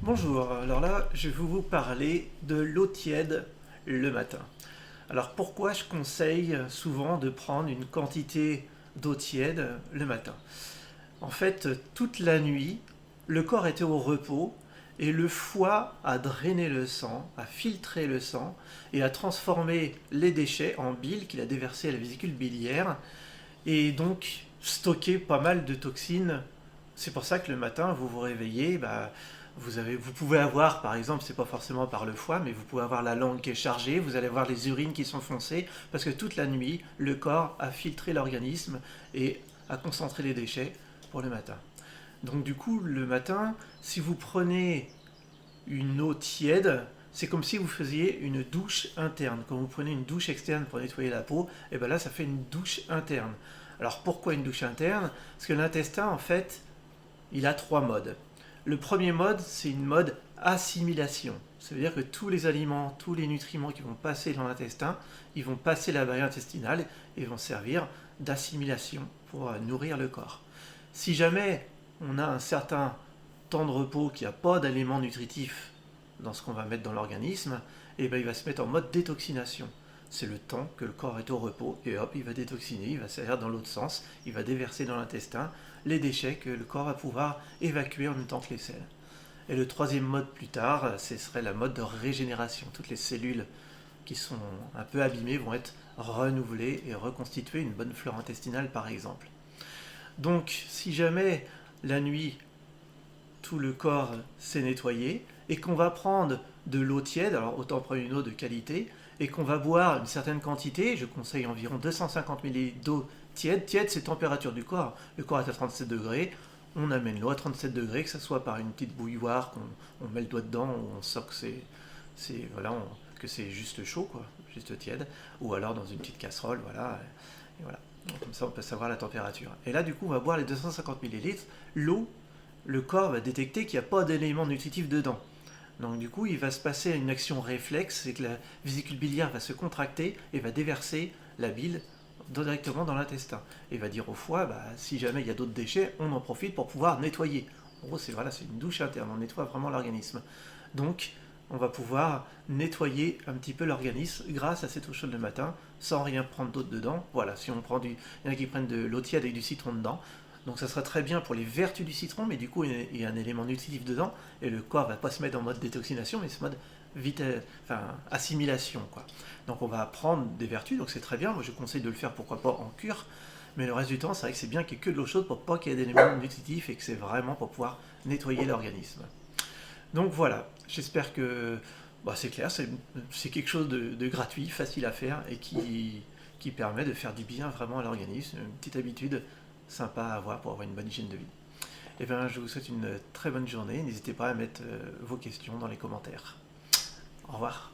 Bonjour, alors là je vais vous parler de l'eau tiède le matin. Alors pourquoi je conseille souvent de prendre une quantité d'eau tiède le matin? En fait, toute la nuit, le corps était au repos et le foie a drainé le sang, a filtré le sang et a transformé les déchets en bile qu'il a déversé à la vésicule biliaire et donc stocké pas mal de toxines. C'est pour ça que le matin, vous vous réveillez, vous pouvez avoir, par exemple, c'est pas forcément par le foie, mais vous pouvez avoir la langue qui est chargée, vous allez avoir les urines qui sont foncées, parce que toute la nuit, le corps a filtré l'organisme et a concentré les déchets pour le matin. Donc du coup, le matin, si vous prenez une eau tiède, c'est comme si vous faisiez une douche interne. Quand vous prenez une douche externe pour nettoyer la peau, et bien là, ça fait une douche interne. Alors pourquoi une douche interne? Parce que l'intestin, en fait, il a trois modes. Le premier mode, c'est une mode assimilation. Ça veut dire que tous les aliments, tous les nutriments qui vont passer dans l'intestin, ils vont passer la barrière intestinale et vont servir d'assimilation pour nourrir le corps. Si jamais on a un certain temps de repos qui n'a pas d'aliments nutritifs dans ce qu'on va mettre dans l'organisme, et ben il va se mettre en mode détoxination. C'est le temps que le corps est au repos et hop, il va détoxiner, il va servir dans l'autre sens, il va déverser dans l'intestin les déchets que le corps va pouvoir évacuer en même temps que les selles. Et le troisième mode plus tard, ce serait la mode de régénération. Toutes les cellules qui sont un peu abîmées vont être renouvelées et reconstituer une bonne flore intestinale par exemple. Donc si jamais la nuit tout le corps s'est nettoyé et qu'on va prendre de l'eau tiède, alors autant prendre une eau de qualité, et qu'on va boire une certaine quantité, je conseille environ 250 ml d'eau tiède. Tiède, c'est température du corps. Le corps est à 37 degrés, on amène l'eau à 37 degrés, que ce soit par une petite bouilloire, qu'on met le doigt dedans, ou on sent que que c'est juste chaud, quoi, juste tiède, ou alors dans une petite casserole, voilà, et voilà. Donc, comme ça, on peut savoir la température. Et là, du coup, on va boire les 250 millilitres. L'eau, le corps va détecter qu'il n'y a pas d'éléments nutritifs dedans. Donc du coup, il va se passer une action réflexe, c'est que la vésicule biliaire va se contracter et va déverser la bile directement dans l'intestin. Et va dire au foie, si jamais il y a d'autres déchets, on en profite pour pouvoir nettoyer. En gros, c'est une douche interne, on nettoie vraiment l'organisme. Donc, on va pouvoir nettoyer un petit peu l'organisme grâce à cette eau chaude le matin, sans rien prendre d'autre dedans. Voilà, si on prend il y en a qui prennent de l'eau tiède avec du citron dedans, donc ça sera très bien pour les vertus du citron, mais du coup il y a un élément nutritif dedans, et le corps va pas se mettre en mode détoxination, mais ce mode assimilation, quoi. Donc on va prendre des vertus, donc c'est très bien, moi je conseille de le faire pourquoi pas en cure, mais le reste du temps c'est vrai que c'est bien qu'il y ait que de l'eau chaude pour pas qu'il y ait d'éléments nutritifs et que c'est vraiment pour pouvoir nettoyer l'organisme. Donc voilà, j'espère que c'est clair, c'est quelque chose de gratuit, facile à faire et qui permet de faire du bien vraiment à l'organisme, une petite habitude sympa à avoir pour avoir une bonne hygiène de vie. Et bien, je vous souhaite une très bonne journée. N'hésitez pas à mettre vos questions dans les commentaires. Au revoir.